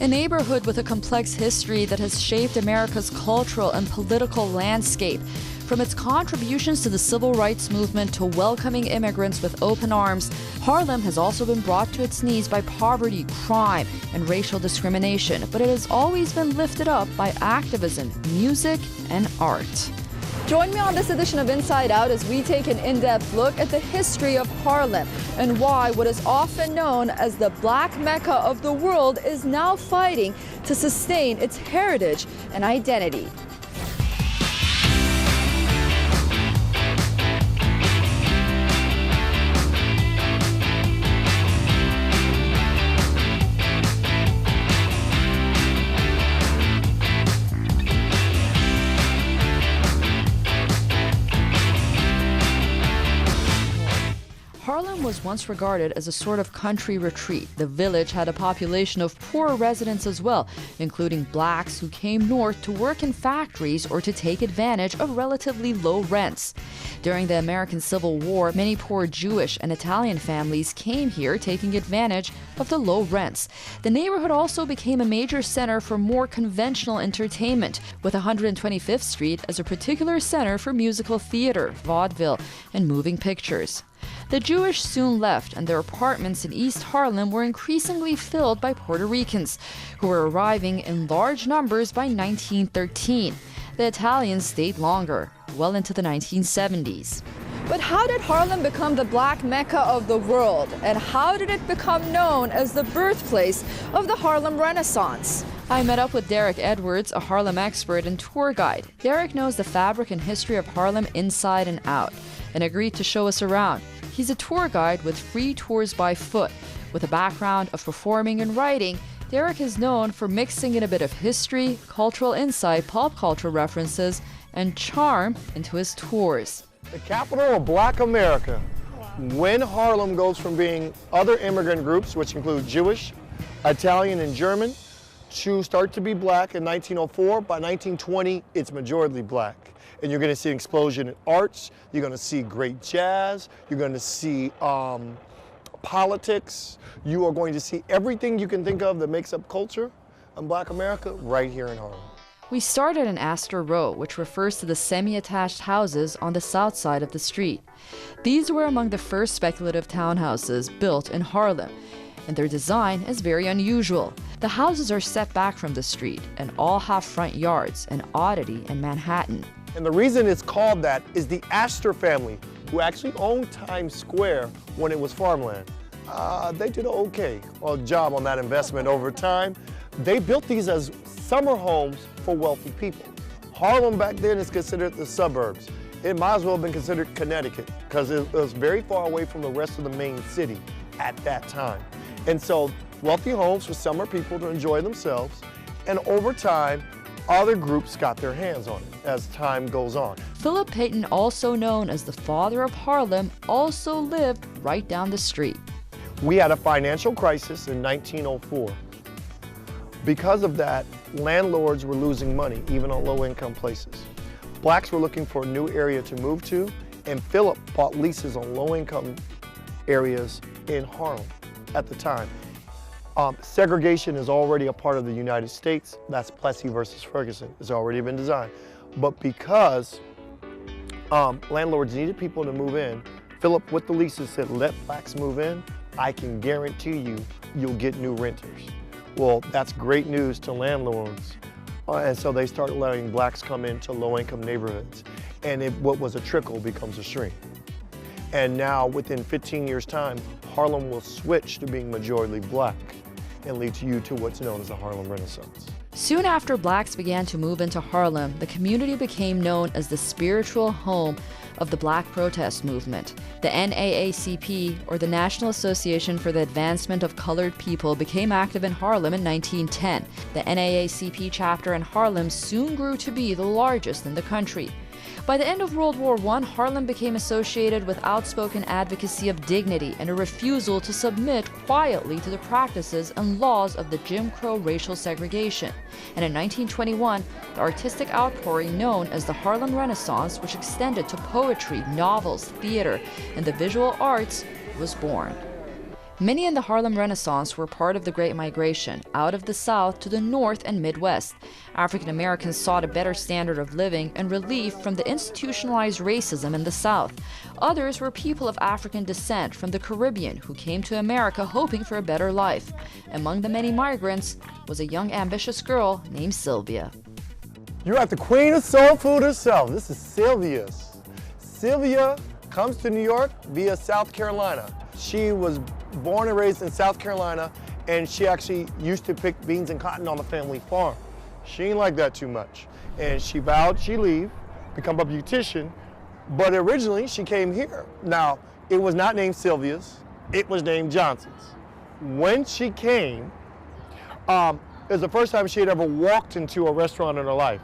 A neighborhood with a complex history that has shaped America's cultural and political landscape. From its contributions to the civil rights movement to welcoming immigrants with open arms, Harlem has also been brought to its knees by poverty, crime, and racial discrimination, but it has always been lifted up by activism, music, and art. Join me on this edition of Inside Out as we take an in-depth look at the history of Harlem and why what is often known as the Black Mecca of the world is now fighting to sustain its heritage and identity. Harlem was once regarded as a sort of country retreat. The village had a population of poor residents as well, including blacks who came north to work in factories or to take advantage of relatively low rents. During the American Civil War, many poor Jewish and Italian families came here taking advantage of the low rents. The neighborhood also became a major center for more conventional entertainment, with 125th Street as a particular center for musical theater, vaudeville, and moving pictures. The Jewish soon left, and their apartments in East Harlem were increasingly filled by Puerto Ricans, who were arriving in large numbers by 1913. The Italians stayed longer, well into the 1970s. But how did Harlem become the Black Mecca of the world? And how did it become known as the birthplace of the Harlem Renaissance? I met up with Derek Edwards, a Harlem expert and tour guide. Derek knows the fabric and history of Harlem inside and out, and agreed to show us around. He's a tour guide with free tours by foot. With a background of performing and writing, Derek is known for mixing in a bit of history, cultural insight, pop culture references, and charm into his tours. The capital of Black America. When Harlem goes from being other immigrant groups, which include Jewish, Italian, and German, to start to be black in 1904, by 1920, it's majority black. And you're going to see an explosion in arts, you're going to see great jazz, you're going to see politics, you are going to see everything you can think of that makes up culture in Black America right here in Harlem. We started in Astor Row, which refers to the semi-attached houses on the south side of the street. These were among the first speculative townhouses built in Harlem, and their design is very unusual. The houses are set back from the street and all have front yards, an oddity in Manhattan. And the reason it's called that is the Astor family, who actually owned Times Square when it was farmland. They did an okay job on that investment over time. They built these as summer homes for wealthy people. Harlem back then is considered the suburbs. It might as well have been considered Connecticut because it was very far away from the rest of the main city at that time. And so wealthy homes for summer people to enjoy themselves, and over time, other groups got their hands on it as time goes on. Philip Payton, also known as the father of Harlem, also lived right down the street. We had a financial crisis in 1904. Because of that, landlords were losing money, even on low-income places. Blacks were looking for a new area to move to, and Philip bought leases on low-income areas in Harlem at the time. Segregation is already a part of the United States. That's Plessy versus Ferguson. It's already been designed. But because landlords needed people to move in, Philip, with the leases, said, let blacks move in. I can guarantee you, you'll get new renters. Well, that's great news to landlords. And so they started letting blacks come into low-income neighborhoods. And what was a trickle becomes a stream. And now, within 15 years' time, Harlem will switch to being majority black and lead you to what's known as the Harlem Renaissance. Soon after blacks began to move into Harlem, the community became known as the spiritual home of the Black protest movement. The NAACP, or the National Association for the Advancement of Colored People, became active in Harlem in 1910. The NAACP chapter in Harlem soon grew to be the largest in the country. By the end of World War I, Harlem became associated with outspoken advocacy of dignity and a refusal to submit quietly to the practices and laws of the Jim Crow racial segregation. And in 1921, the artistic outpouring known as the Harlem Renaissance, which extended to poetry, novels, theater, and the visual arts, was born. Many in the Harlem Renaissance were part of the Great Migration, out of the South to the North and Midwest. African Americans sought a better standard of living and relief from the institutionalized racism in the South. Others were people of African descent from the Caribbean who came to America hoping for a better life. Among the many migrants was a young, ambitious girl named Sylvia. You're at the queen of soul food herself. This is Sylvia's. Sylvia comes to New York via South Carolina. She was born and raised in South Carolina, and she actually used to pick beans and cotton on the family farm. She ain't like that too much. And she vowed she'd leave, become a beautician, but originally she came here. Now, it was not named Sylvia's, it was named Johnson's. When she came, it was the first time she had ever walked into a restaurant in her life.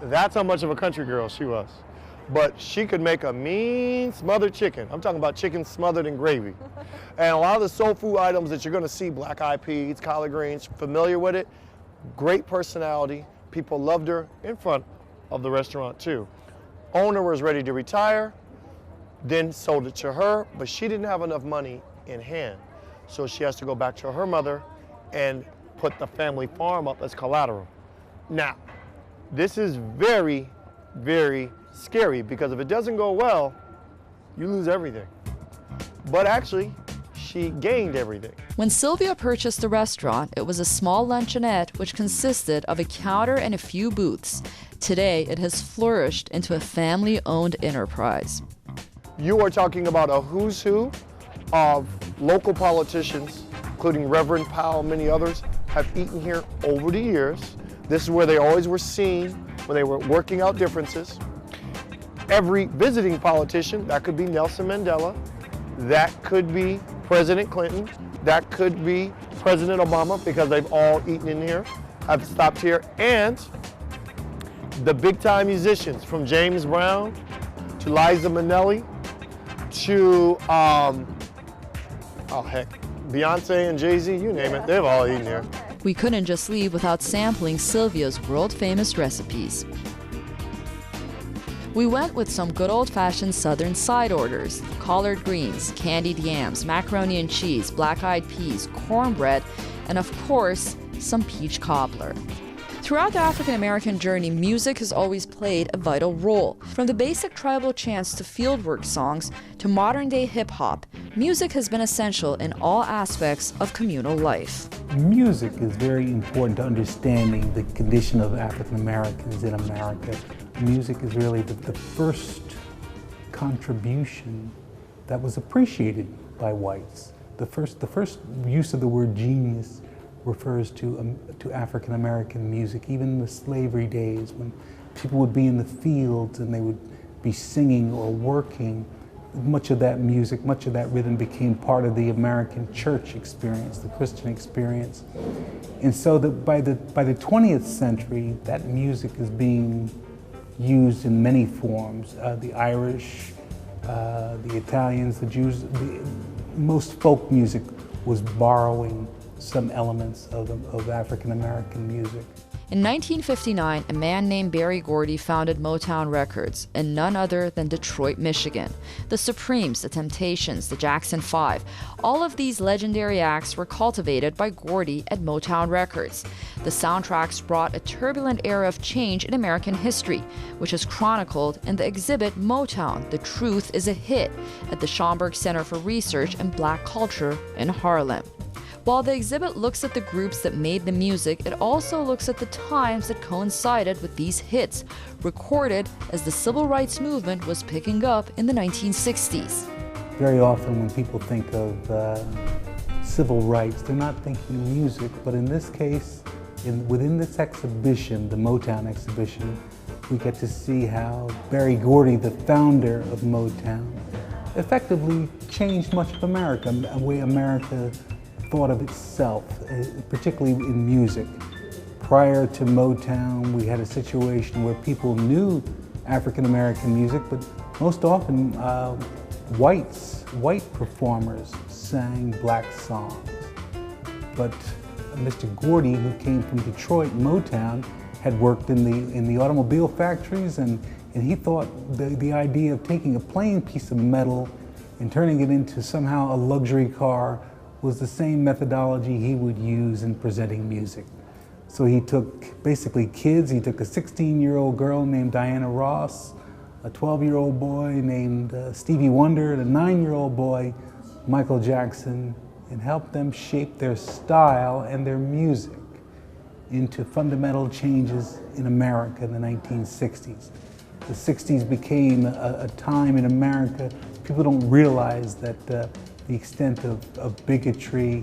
That's how much of a country girl she was. But she could make a mean smothered chicken. I'm talking about chicken smothered in gravy. And a lot of the soul food items that you're gonna see, black-eyed peas, collard greens, familiar with it, great personality. People loved her in front of the restaurant too. Owner was ready to retire, then sold it to her, but she didn't have enough money in hand. So she has to go back to her mother and put the family farm up as collateral. Now, this is very, very scary, because if it doesn't go well, you lose everything. But actually, she gained everything. When Sylvia purchased the restaurant, it was a small luncheonette which consisted of a counter and a few booths. Today, it has flourished into a family-owned enterprise. You are talking about a who's who of local politicians, including Reverend Powell and many others, have eaten here over the years. This is where they always were seen when they were working out differences. Every visiting politician, that could be Nelson Mandela, that could be President Clinton, that could be President Obama, because they've all eaten in here, have stopped here, and the big time musicians from James Brown to Liza Minnelli to, Beyonce and Jay-Z, you name it, they've all eaten here. We couldn't just leave without sampling Sylvia's world-famous recipes. We went with some good old-fashioned Southern side orders: collard greens, candied yams, macaroni and cheese, black-eyed peas, cornbread, and of course, some peach cobbler. Throughout the African American journey, music has always played a vital role. From the basic tribal chants to fieldwork songs to modern-day hip-hop, music has been essential in all aspects of communal life. Music is very important to understanding the condition of African Americans in America. Music is really the first contribution that was appreciated by whites. The first use of the word genius refers to African American music. Even in the slavery days, when people would be in the fields and they would be singing or working, much of that music, much of that rhythm became part of the American church experience, the Christian experience. And so by the 20th century, that music is being used in many forms. The Irish, the Italians, the Jews, most folk music was borrowing some elements of African American music. In 1959, a man named Berry Gordy founded Motown Records in none other than Detroit, Michigan. The Supremes, the Temptations, the Jackson 5, all of these legendary acts were cultivated by Gordy at Motown Records. The soundtracks brought a turbulent era of change in American history, which is chronicled in the exhibit Motown, The Truth is a Hit, at the Schomburg Center for Research and Black Culture in Harlem. While the exhibit looks at the groups that made the music, it also looks at the times that coincided with these hits, recorded as the civil rights movement was picking up in the 1960s. Very often when people think of civil rights, they're not thinking music, but in this case, within this exhibition, the Motown exhibition, we get to see how Berry Gordy, the founder of Motown, effectively changed much of America, the way America thought of itself, particularly in music. Prior to Motown, we had a situation where people knew African American music, but most often white performers sang black songs. But Mr. Gordy, who came from Detroit, Motown, had worked in the automobile factories, and he thought the idea of taking a plain piece of metal and turning it into somehow a luxury car was the same methodology he would use in presenting music. So he took basically kids. He took a 16-year-old girl named Diana Ross, a 12-year-old boy named Stevie Wonder, and a 9-year-old boy, Michael Jackson, and helped them shape their style and their music into fundamental changes in America in the 1960s. The 60s became a time in America, people don't realize that the extent of bigotry,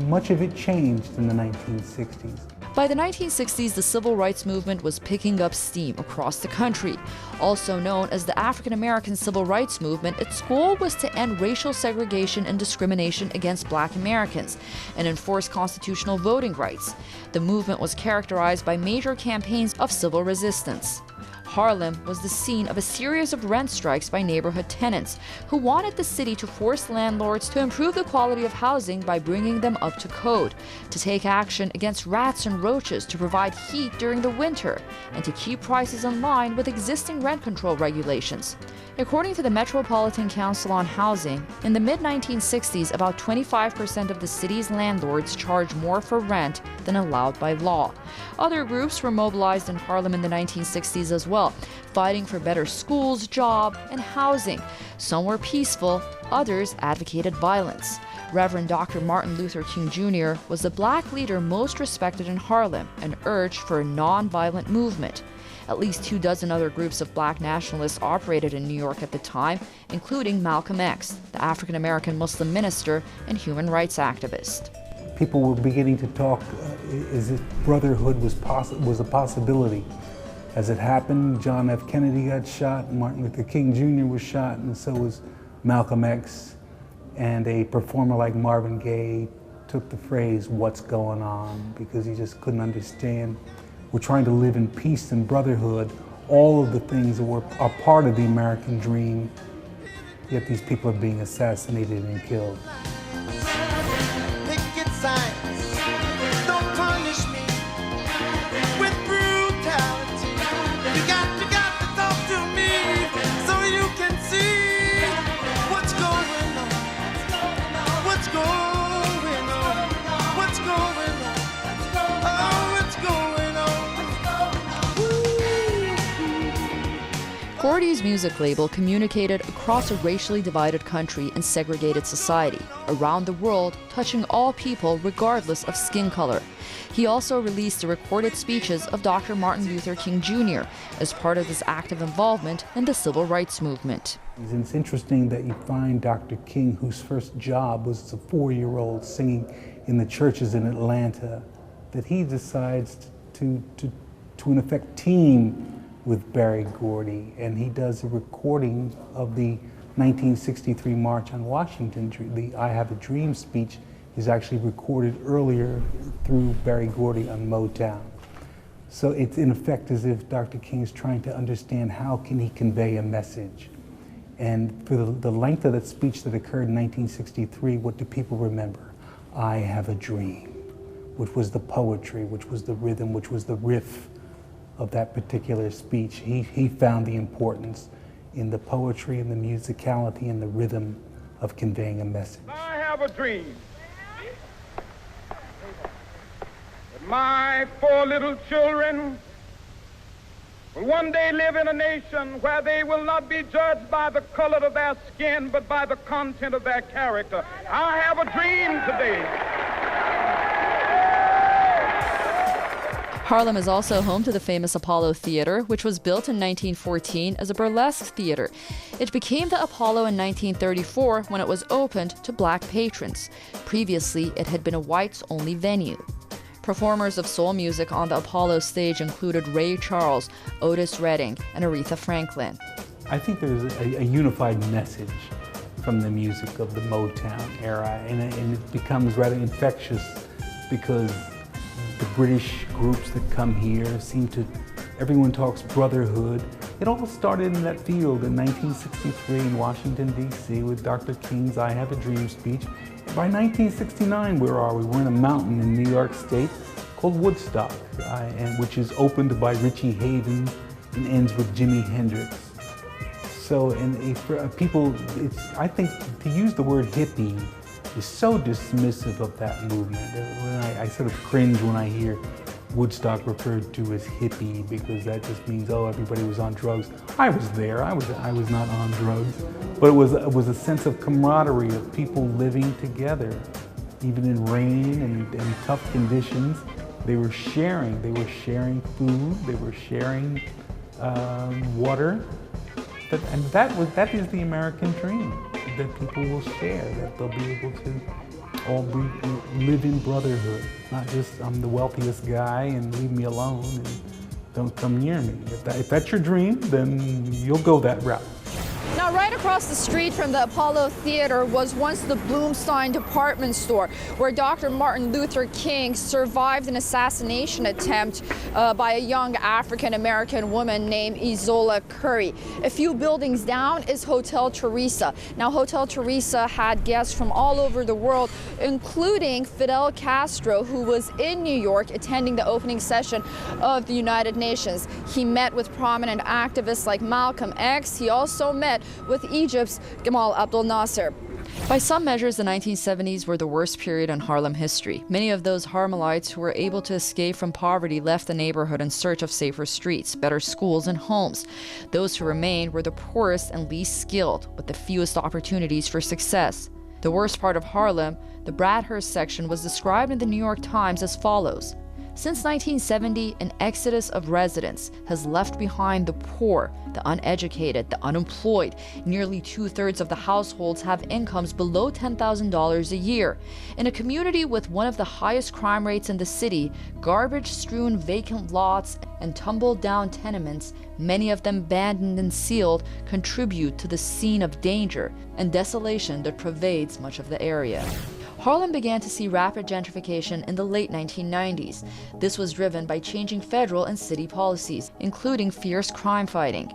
much of it changed in the 1960s. By the 1960s, the civil rights movement was picking up steam across the country. Also known as the African American Civil Rights Movement, its goal was to end racial segregation and discrimination against Black Americans and enforce constitutional voting rights. The movement was characterized by major campaigns of civil resistance. Harlem was the scene of a series of rent strikes by neighborhood tenants who wanted the city to force landlords to improve the quality of housing by bringing them up to code, to take action against rats and roaches, to provide heat during the winter, and to keep prices in line with existing rent control regulations. According to the Metropolitan Council on Housing, in the mid-1960s, about 25% of the city's landlords charged more for rent than allowed by law. Other groups were mobilized in Harlem in the 1960s as well, fighting for better schools, job, and housing. Some were peaceful, others advocated violence. Reverend Dr. Martin Luther King Jr. was the Black leader most respected in Harlem and urged for a nonviolent movement. At least 24 other groups of Black nationalists operated in New York at the time, including Malcolm X, the African-American Muslim minister and human rights activist. People were beginning to talk as if brotherhood was a possibility. As it happened, John F. Kennedy got shot, Martin Luther King Jr. was shot, and so was Malcolm X. And a performer like Marvin Gaye took the phrase, "What's going on?" because he just couldn't understand. We're trying to live in peace and brotherhood, all of the things that are part of the American dream, yet these people are being assassinated and killed. Picket signs, don't punish me with brutality. You got to talk to me so you can see what's going on, what's going on, what's going on, oh, what's going on. Gordy's music label communicated across a racially divided country and segregated society, around the world, touching all people regardless of skin color. He also released the recorded speeches of Dr. Martin Luther King Jr. as part of his active involvement in the civil rights movement. It's interesting that you find Dr. King, whose first job was as a 4-year-old singing in the churches in Atlanta, that he decides to in effect team with Berry Gordy, and he does a recording of the 1963 March on Washington. The I Have a Dream speech is actually recorded earlier through Berry Gordy on Motown. So it's in effect as if Dr. King is trying to understand how can he convey a message. And for the length of that speech that occurred in 1963, what do people remember? I Have a Dream, which was the poetry, which was the rhythm, which was the riff of that particular speech. He found the importance in the poetry and the musicality and the rhythm of conveying a message. I have a dream that my 4 little children will one day live in a nation where they will not be judged by the color of their skin, but by the content of their character. I have a dream today. Harlem is also home to the famous Apollo Theater, which was built in 1914 as a burlesque theater. It became the Apollo in 1934 when it was opened to Black patrons. Previously, it had been a whites-only venue. Performers of soul music on the Apollo stage included Ray Charles, Otis Redding, and Aretha Franklin. I think there's a unified message from the music of the Motown era, and it becomes rather infectious because the British groups that come here everyone talks brotherhood. It all started in that field in 1963 in Washington, D.C. with Dr. King's I Have a Dream speech. By 1969, where are we? We're in a mountain in New York State called Woodstock, which is opened by Richie Havens and ends with Jimi Hendrix. So, for people, I think to use the word hippie is so dismissive of that movement. I sort of cringe when I hear Woodstock referred to as hippie, because that just means, oh, everybody was on drugs. I was there, I was not on drugs. But it was a sense of camaraderie of people living together, even in rain and tough conditions. They were sharing food, they were sharing water. And that is the American dream, that people will share, that they'll be able to all live in brotherhood, not just I'm the wealthiest guy and leave me alone and don't come near me. If that's your dream, then you'll go that route. Now, right across the street from the Apollo Theater was once the Bloomstein department store, where Dr. Martin Luther King survived an assassination attempt by a young African-American woman named Izola Curry. A few buildings down is Hotel Teresa. Now, Hotel Teresa had guests from all over the world, including Fidel Castro, who was in New York attending the opening session of the United Nations. He met with prominent activists like Malcolm X. He also met with Egypt's Gamal Abdel Nasser. By some measures, the 1970s were the worst period in Harlem history. Many of those Harlemites who were able to escape from poverty left the neighborhood in search of safer streets, better schools, and homes. Those who remained were the poorest and least skilled, with the fewest opportunities for success. The worst part of Harlem, the Bradhurst section, was described in the New York Times as follows: since 1970, an exodus of residents has left behind the poor, the uneducated, the unemployed. Nearly 2/3 of the households have incomes below $10,000 a year. In a community with one of the highest crime rates in the city, garbage-strewn vacant lots and tumbled-down tenements, many of them abandoned and sealed, contribute to the scene of danger and desolation that pervades much of the area. Harlem began to see rapid gentrification in the late 1990s. This was driven by changing federal and city policies, including fierce crime fighting.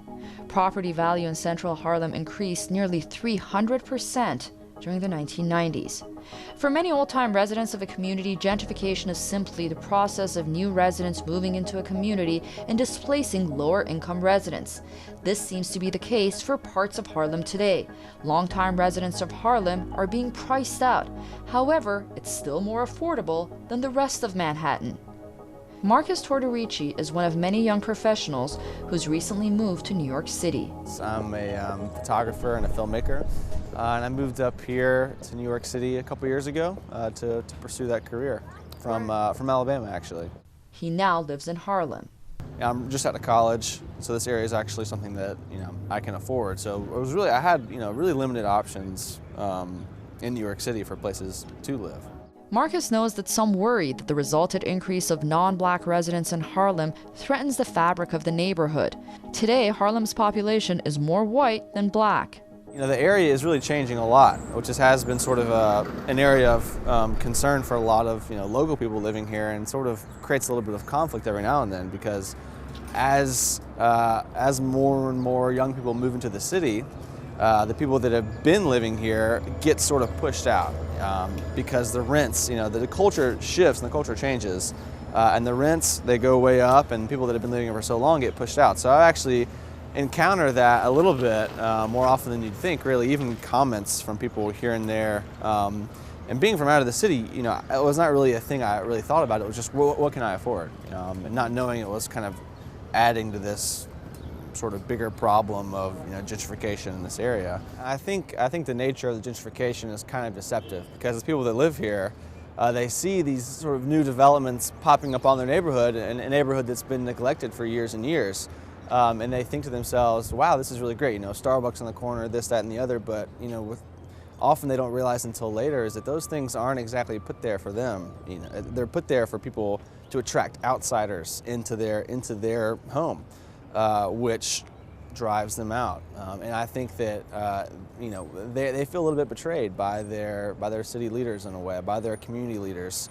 Property value in central Harlem increased nearly 300% during the 1990s. For many old-time residents of a community, gentrification is simply the process of new residents moving into a community and displacing lower-income residents. This seems to be the case for parts of Harlem today. Longtime residents of Harlem are being priced out. However, it's still more affordable than the rest of Manhattan. Marcus Tortorici is one of many young professionals who's recently moved to New York City. I'm a photographer and a filmmaker, and I moved up here to New York City a couple years ago to pursue that career from Alabama, actually. He now lives in Harlem. I'm just out of college, so this area is actually something that I can afford. So I had really limited options in New York City for places to live. Marcus knows that some worry that the resultant increase of non-black residents in Harlem threatens the fabric of the neighborhood. Today, Harlem's population is more white than black. The area is really changing a lot, which has been sort of an area of concern for a lot of local people living here, and sort of creates a little bit of conflict every now and then, because as more and more young people move into the city, the people that have been living here get sort of pushed out because the rents, the culture shifts and the culture changes, and the rents, they go way up, and people that have been living here for so long get pushed out. So I actually encounter that a little bit more often than you'd think, really, even comments from people here and there. And being from out of the city, it was not really a thing I really thought about. It was just, what can I afford? And not knowing it was kind of adding to this sort of bigger problem of gentrification in this area. I think the nature of the gentrification is kind of deceptive, because the people that live here, they see these sort of new developments popping up on their neighborhood, and a neighborhood that's been neglected for years and years, and they think to themselves, wow, this is really great, Starbucks on the corner, this, that, and the other. But often they don't realize until later is that those things aren't exactly put there for them. They're put there for people to attract outsiders into their home. Which drives them out, and I think that they feel a little bit betrayed by their city leaders in a way, by their community leaders.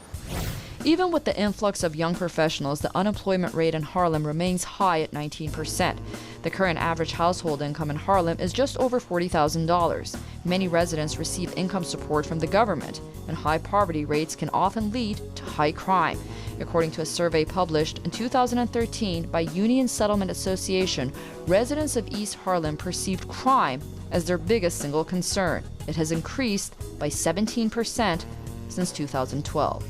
Even with the influx of young professionals, the unemployment rate in Harlem remains high at 19%. The current average household income in Harlem is just over $40,000. Many residents receive income support from the government, and high poverty rates can often lead to high crime. According to a survey published in 2013 by Union Settlement Association, residents of East Harlem perceived crime as their biggest single concern. It has increased by 17% since 2012.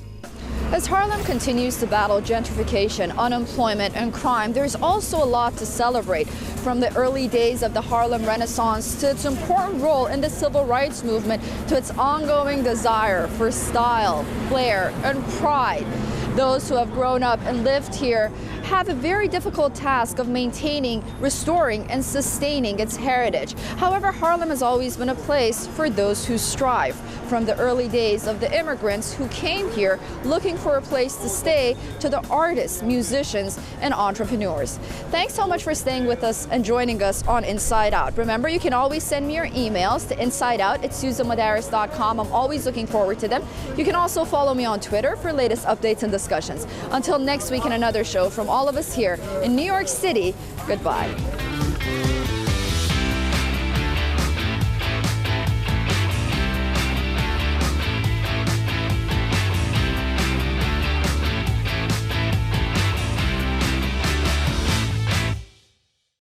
As Harlem continues to battle gentrification, unemployment, and crime, there's also a lot to celebrate. From the early days of the Harlem Renaissance to its important role in the civil rights movement to its ongoing desire for style, flair, and pride. Those who have grown up and lived here have a very difficult task of maintaining, restoring, and sustaining its heritage. However, Harlem has always been a place for those who strive. From the early days of the immigrants who came here looking for a place to stay to the artists, musicians, and entrepreneurs. Thanks so much for staying with us and joining us on Inside Out. Remember, you can always send me your emails to insideout@susanmadaris.com. I'm always looking forward to them. You can also follow me on Twitter for latest updates and discussions. Until next week in another show from all of us here in New York City, goodbye.